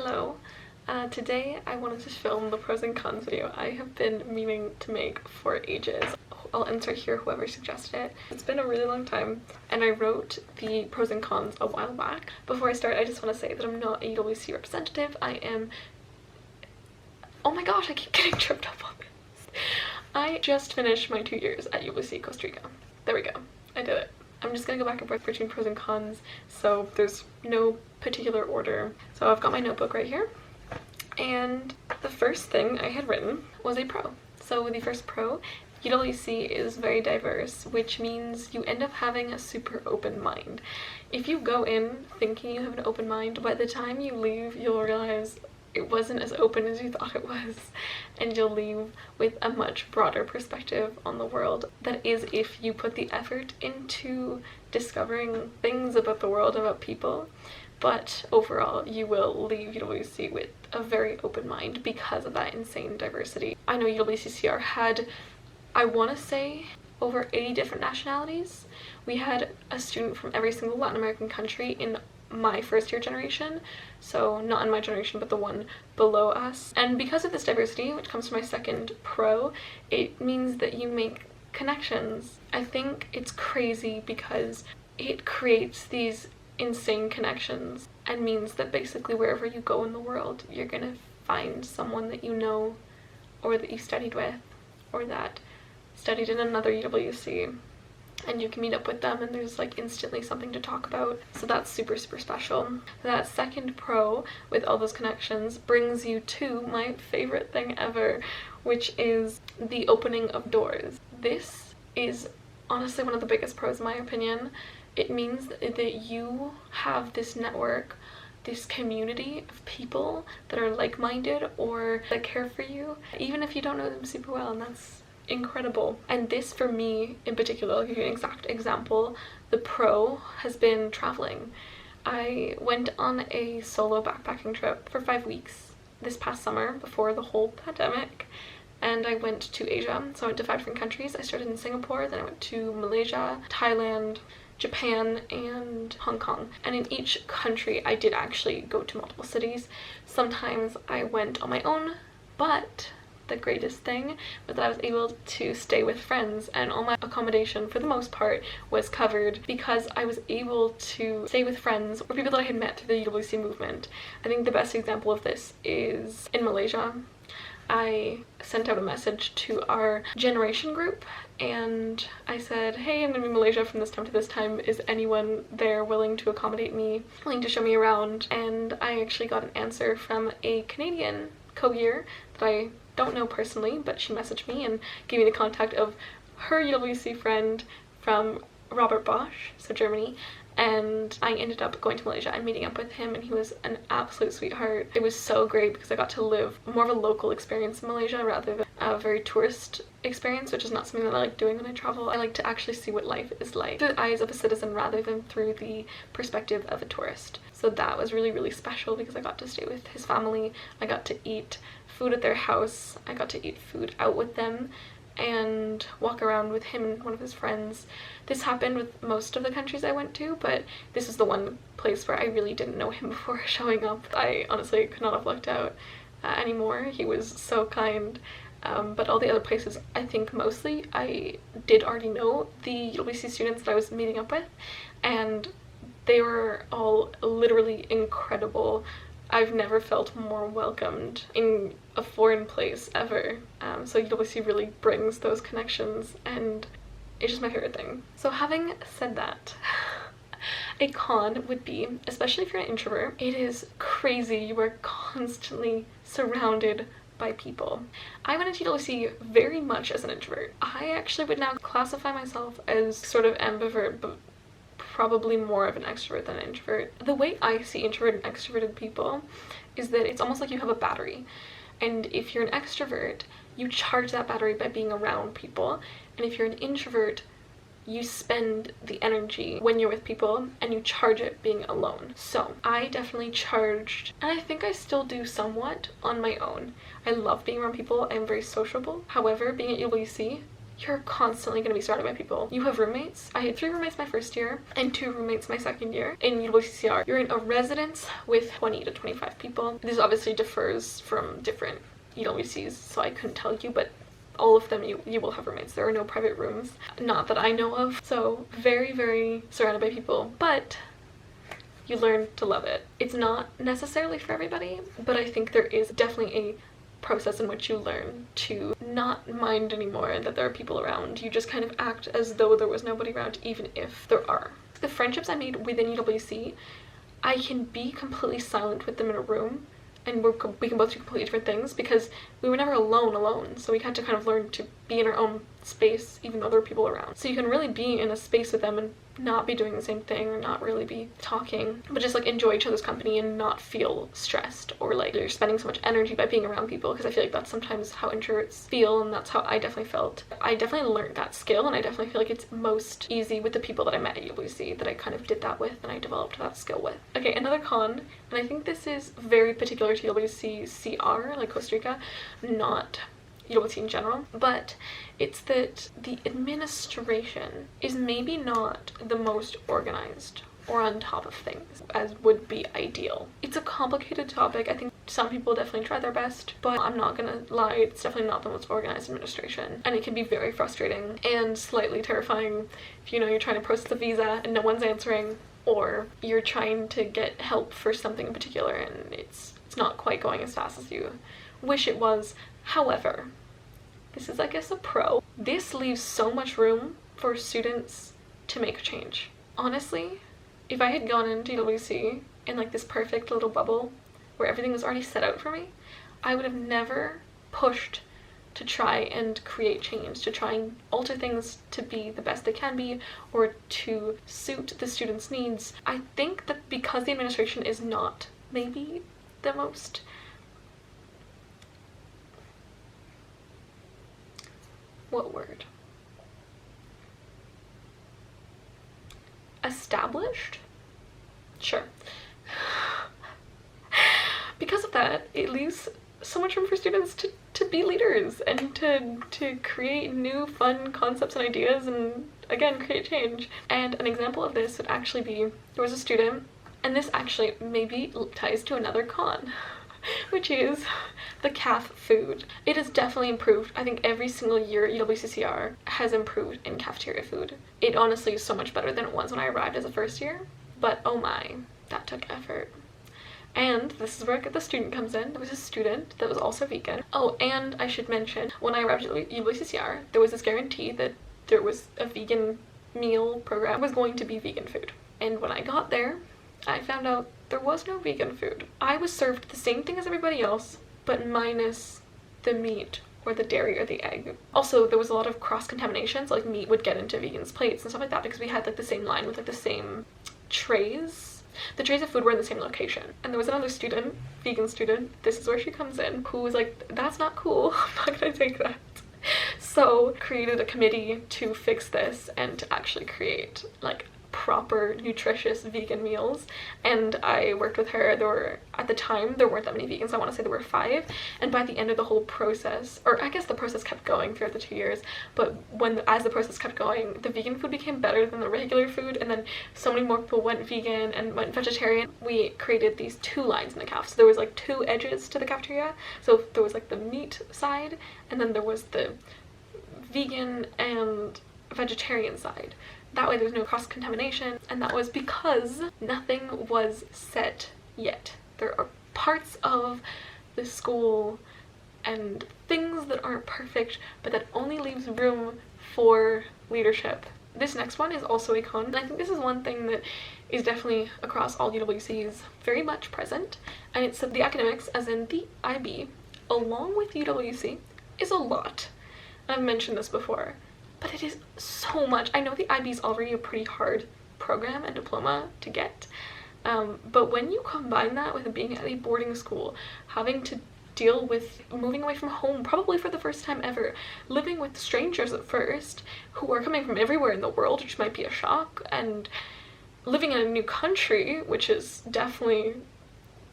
Hello. Today I wanted to film the pros and cons video I have been meaning to make for ages. I'll insert here whoever suggested it. It's been a really long time and I wrote the pros and cons a while back. Before I start, I just want to say that I'm not a UWC representative. I am... Oh my gosh, I keep getting tripped up on this. I just finished my 2 years at UWC Costa Rica. There we go. I did it. I'm just gonna go back and forth between pros and cons, so there's no particular order. So I've got my notebook right here, and the first thing I had written was a pro. So the first pro, UWC is very diverse, which means you end up having a super open mind. If you go in thinking you have an open mind, by the time you leave, you'll realize it wasn't as open as you thought it was, and you'll leave with a much broader perspective on the world. That is, if you put the effort into discovering things about the world, about people. But overall, you will leave UWC with a very open mind because of that insane diversity. I know UWCCR had, I want to say, over 80 different nationalities. We had a student from every single Latin American country in my first year generation, so not in my generation but the one below us. And because of this diversity, which comes from my second pro, it means that you make connections. I think it's crazy because it creates these insane connections and means that basically wherever you go in the world, you're gonna find someone that you know or that you studied with or that studied in another UWC, and you can meet up with them and there's like instantly something to talk about. So that's super special. That second pro with all those connections brings you to my favorite thing ever, which is the opening of doors. This is honestly one of the biggest pros in my opinion. It means that you have this network, this community of people that are like-minded or that care for you, even if you don't know them super well, and that's incredible. And this, for me in particular, I'll give you an exact example. The pro has been traveling. I went on a solo backpacking trip for 5 weeks this past summer before the whole pandemic, and I went to Asia. So I went to 5 different countries. I started in Singapore, then I went to Malaysia, Thailand, Japan, and Hong Kong. And in each country I did actually go to multiple cities. Sometimes I went on my own, but the greatest thing was that I was able to stay with friends, and all my accommodation for the most part was covered because I was able to stay with friends or people that I had met through the UWC movement. I think the best example of this is in Malaysia. I sent out a message to our generation group and I said, hey, I'm gonna be in Malaysia from this time to this time. Is anyone there willing to accommodate me, willing to show me around? And I actually got an answer from a Canadian co-year that I don't know personally, but she messaged me and gave me the contact of her UWC friend from Robert Bosch, so Germany, and I ended up going to Malaysia and meeting up with him, and he was an absolute sweetheart. It was so great because I got to live more of a local experience in Malaysia rather than a very tourist experience, which is not something that I like doing when I travel. I like to actually see what life is like through the eyes of a citizen rather than through the perspective of a tourist. So that was really, really special because I got to stay with his family, I got to eat food at their house, I got to eat food out with them, and walk around with him and one of his friends. This happened with most of the countries I went to, but this is the one place where I really didn't know him before showing up. I honestly could not have lucked out anymore. He was so kind. But all the other places, I think mostly I did already know the UWC students that I was meeting up with, and they were all literally incredible. I've never felt more welcomed in a foreign place ever. So UWC really brings those connections, and it's just my favorite thing. So having said that, a con would be, especially if you're an introvert, it is crazy. You are constantly surrounded by people. I went into UWC very much as an introvert. I actually would now classify myself as sort of ambivert, but probably more of an extrovert than an introvert. The way I see introverted and extroverted people is that it's almost like you have a battery, and if you're an extrovert, you charge that battery by being around people, and if you're an introvert, you spend the energy when you're with people and you charge it being alone. So I definitely charged, and I think I still do somewhat, on my own. I love being around people. I'm very sociable. However, being at UWC, you're constantly going to be surrounded by people. You have roommates. I had 3 roommates my first year and 2 roommates my second year. In UWCCR, you're in a residence with 20 to 25 people. This obviously differs from different UWCs, so I couldn't tell you, but all of them you will have roommates. There are no private rooms, not that I know of. So very, very surrounded by people, but you learn to love it. It's not necessarily for everybody, but I think there is definitely a process in which you learn to not mind anymore that there are people around. You just kind of act as though there was nobody around, even if there are. The friendships I made within UWC, I can be completely silent with them in a room, and we can both do completely different things because we were never alone, so we had to kind of learn to be in our own space even though there were people around. So you can really be in a space with them and not be doing the same thing or not really be talking, but just like enjoy each other's company and not feel stressed or like you're spending so much energy by being around people, because I feel like that's sometimes how introverts feel, and that's how I definitely felt. I definitely learned that skill, and I definitely feel like it's most easy with the people that I met at UWC that I kind of did that with and I developed that skill with. Okay, another con, and I think this is very particular to UWC CR, like Costa Rica, not UWC in general, but it's that the administration is maybe not the most organized or on top of things as would be ideal. It's a complicated topic. I think some people definitely try their best, but I'm not gonna lie, it's definitely not the most organized administration, and it can be very frustrating and slightly terrifying if you're trying to process a visa and no one's answering, or you're trying to get help for something in particular and it's not quite going as fast as you wish it was. However, this is, I guess, a pro. This leaves so much room for students to make a change. Honestly, if I had gone into UWC in like this perfect little bubble where everything was already set out for me, I would have never pushed to try and create change, to try and alter things to be the best they can be or to suit the students' needs. I think that because the administration is not maybe the most established? Sure. Because of that, it leaves so much room for students to be leaders and to create new fun concepts and ideas and, again, create change. And an example of this would actually be, there was a student, and this actually maybe ties to another con, which is the CAF food. It has definitely improved. I think every single year UWCCR has improved in cafeteria food. It honestly is so much better than it was when I arrived as a first year, but oh my, that took effort. And this is where the student comes in. There was a student that was also vegan. Oh, and I should mention, when I arrived at UWCCR, there was this guarantee that there was a vegan meal program. It was going to be vegan food. And when I got there, I found out there was no vegan food. I was served the same thing as everybody else, but minus the meat or the dairy or the egg. Also, there was a lot of cross-contamination, so like meat would get into vegans' plates and stuff like that because we had like the same line with like the same trays. The trays of food were in the same location. And there was another student, vegan student, this is where she comes in, who was like, that's not cool, I'm not gonna take that. So created a committee to fix this and to actually create like proper nutritious vegan meals, and I worked with her. There were, at the time, there weren't that many vegans. I want to say there were 5, and by the end of the whole process, or I guess the process kept going throughout the 2 years, but as the process kept going, the vegan food became better than the regular food, and then so many more people went vegan and went vegetarian. We created these 2 lines in the caf, so there was like 2 edges to the cafeteria. So there was like the meat side, and then there was the vegan and vegetarian side. That way there was no cross-contamination, and that was because nothing was set yet. There are parts of the school and things that aren't perfect, but that only leaves room for leadership. This next one is also a con, and I think this is one thing that is definitely across all UWCs very much present, and it's that the academics, as in the IB, along with UWC, is a lot. I've mentioned this before, but it is so much. I know the IB is already a pretty hard program and diploma to get, but when you combine that with being at a boarding school, having to deal with moving away from home, probably for the first time ever, living with strangers at first, who are coming from everywhere in the world, which might be a shock, and living in a new country, which is definitely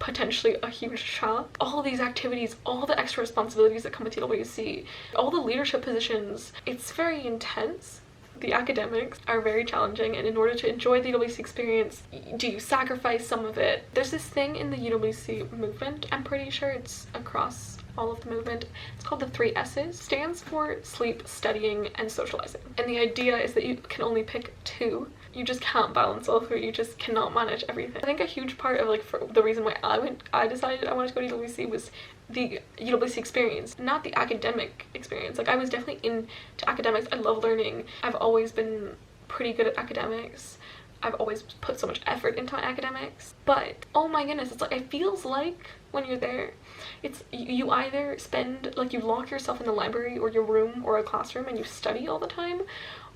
potentially a huge shock. All these activities, all the extra responsibilities that come with UWC, all the leadership positions, it's very intense. The academics are very challenging, and in order to enjoy the UWC experience, do you sacrifice some of it? There's this thing in the UWC movement, I'm pretty sure it's across all of the movement, it's called the 3 S's. Stands for sleep, studying, and socializing. And the idea is that you can only pick 2. You just can't balance all 3. You just cannot manage everything. I think a huge part of like for the reason why I decided I wanted to go to UWC was the UWC experience, not the academic experience. Like I was definitely into academics. I love learning. I've always been pretty good at academics. I've always put so much effort into my academics, but oh my goodness, it's like it feels like when you're there, it's you either spend like you lock yourself in the library or your room or a classroom and you study all the time,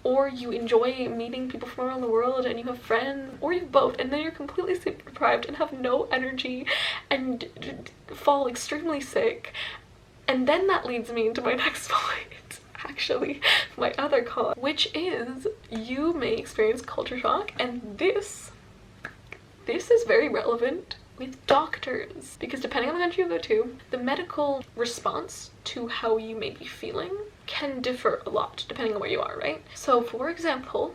or you enjoy meeting people from around the world and you have friends, or you have both, and then you're completely sleep deprived and have no energy and fall extremely sick. And then that leads me into my next point, actually my other con, which is you may experience culture shock, and this is very relevant with doctors, because depending on the country you go to, the medical response to how you may be feeling can differ a lot depending on where you are, right? So for example,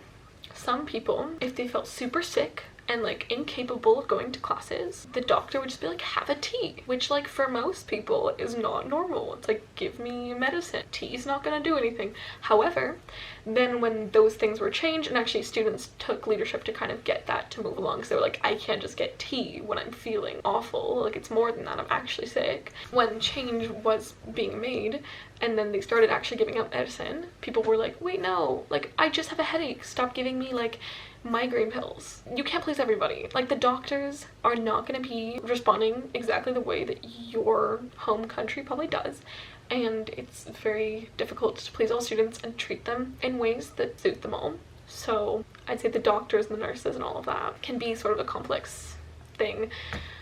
some people, if they felt super sick and like incapable of going to classes, the doctor would just be like, have a tea, which like for most people is not normal. It's like, give me medicine. Tea is not gonna do anything. However, then when those things were changed, and actually students took leadership to kind of get that to move along, because they were like, I can't just get tea when I'm feeling awful, like it's more than that, I'm actually sick. When change was being made and then they started actually giving out medicine, people were like, wait, no, like I just have a headache, stop giving me like migraine pills. You can't please everybody. Like the doctors are not going to be responding exactly the way that your home country probably does, and it's very difficult to please all students and treat them in ways that suit them all. So I'd say the doctors and the nurses and all of that can be sort of a complex thing.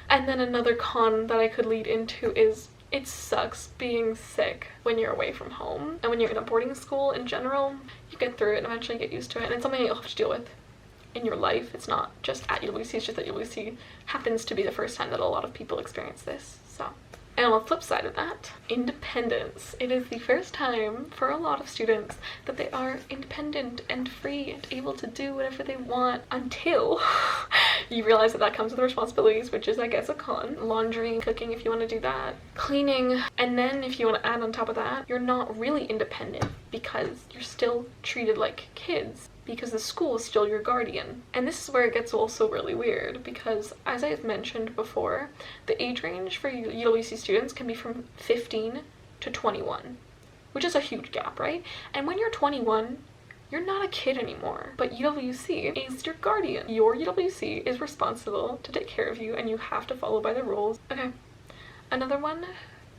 And then another con that I could lead into is it sucks being sick when you're away from home, and when you're in a boarding school in general. You get through it and eventually get used to it, and it's something you'll have to deal with in your life. It's not just at UWC, it's just that UWC happens to be the first time that a lot of people experience this. So, and on the flip side of that, independence. It is the first time for a lot of students that they are independent and free and able to do whatever they want, until you realize that that comes with responsibilities, which is I guess a con. Laundry, cooking if you want to do that, cleaning, and then if you want to add on top of that, you're not really independent because you're still treated like kids, because the school is still your guardian. And this is where it gets also really weird, because as I have mentioned before, the age range for UWC students can be from 15 to 21, which is a huge gap, right? And when you're 21, you're not a kid anymore, but UWC is your guardian. Your UWC is responsible to take care of you, and you have to follow by the rules. Okay, another one,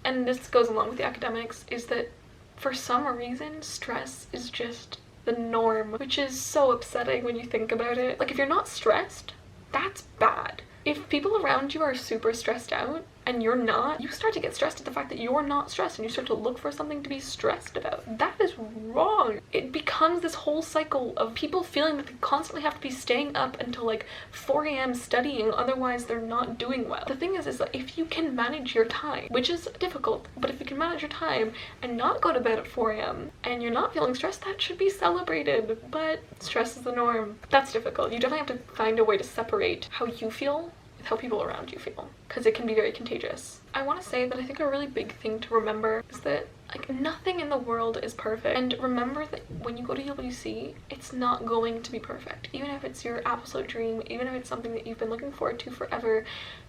and this goes along with the academics, is that for some reason, stress is just the norm, which is so upsetting when you think about it. Like if you're not stressed, that's bad. If people around you are super stressed out and you're not, you start to get stressed at the fact that you're not stressed, and you start to look for something to be stressed about. That is wrong. It becomes this whole cycle of people feeling that they constantly have to be staying up until like 4 a.m. studying, otherwise they're not doing well. The thing is that if you can manage your time, which is difficult, but if you can manage your time and not go to bed at 4 a.m. and you're not feeling stressed, that should be celebrated. But stress is the norm. That's difficult. You definitely have to find a way to separate how you feel with how people around you feel, because it can be very contagious. I want to say that I think a really big thing to remember is that like nothing in the world is perfect, and remember that when you go to UWC, it's not going to be perfect. Even if it's your absolute dream, even if it's something that you've been looking forward to forever,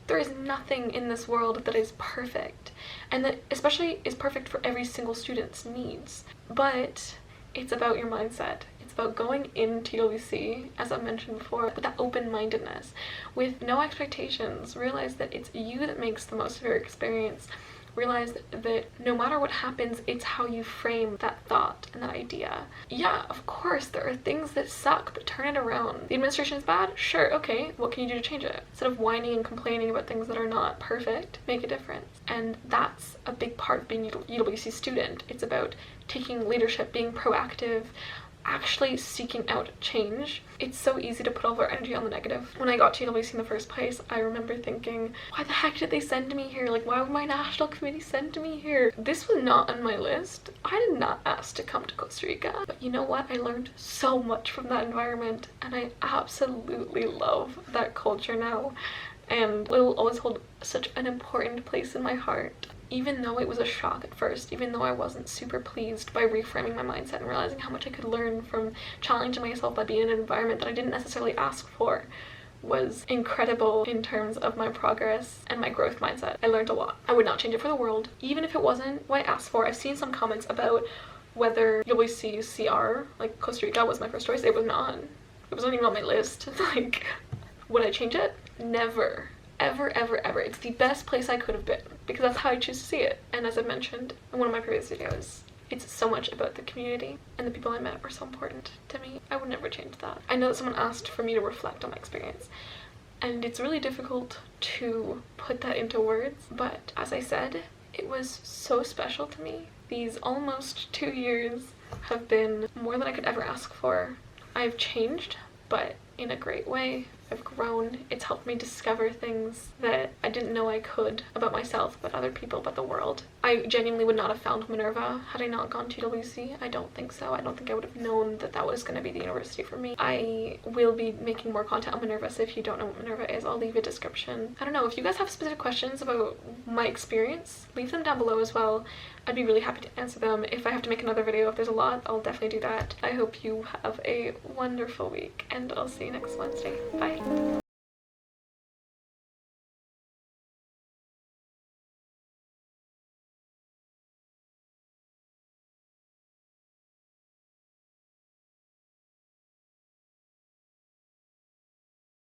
there is nothing in this world that is perfect, and that especially is perfect for every single student's needs. But it's about your mindset. It's about going into UWC, as I mentioned before, with that open-mindedness, with no expectations. Realize that it's you that makes the most of your experience. Realize that no matter what happens, it's how you frame that thought and that idea. Yeah, of course, there are things that suck, but turn it around. The administration is bad? Sure, okay, what can you do to change it? Instead of whining and complaining about things that are not perfect, make a difference. And that's a big part of being a UWC student. It's about taking leadership, being proactive, actually seeking out change. It's so easy to put all of our energy on the negative. When I got to UWC in the first place, I remember thinking, why the heck did they send me here? Like, why would my national committee send me here? This was not on my list. I did not ask to come to Costa Rica. But you know what? I learned so much from that environment, and I absolutely love that culture now, and it will always hold such an important place in my heart. Even though it was a shock at first, even though I wasn't super pleased by reframing my mindset and realizing how much I could learn from challenging myself by being in an environment that I didn't necessarily ask for, was incredible in terms of my progress and my growth mindset. I learned a lot. I would not change it for the world, even if it wasn't what I asked for. I've seen some comments about whether UWC CR, like Costa Rica, was my first choice. It was not. It wasn't even on my list. Like, would I change it? Never. Ever, ever, ever. It's the best place I could have been, because that's how I choose to see it. And as I mentioned in one of my previous videos, it's so much about the community, and the people I met were so important to me. I would never change that. I know that someone asked for me to reflect on my experience, and it's really difficult to put that into words, but as I said, it was so special to me. These almost 2 years have been more than I could ever ask for. I've changed, but in a great way. I've grown. It's helped me discover things that I didn't know I could about myself, about other people, about the world. I genuinely would not have found Minerva had I not gone to UWC. I don't think so. I don't think I would have known that that was going to be the university for me. I will be making more content on Minerva, so if you don't know what Minerva is, I'll leave a description. I don't know, if you guys have specific questions about my experience, leave them down below as well. I'd be really happy to answer them. If I have to make another video, if there's a lot, I'll definitely do that. I hope you have a wonderful week, and I'll see you next Wednesday. Bye.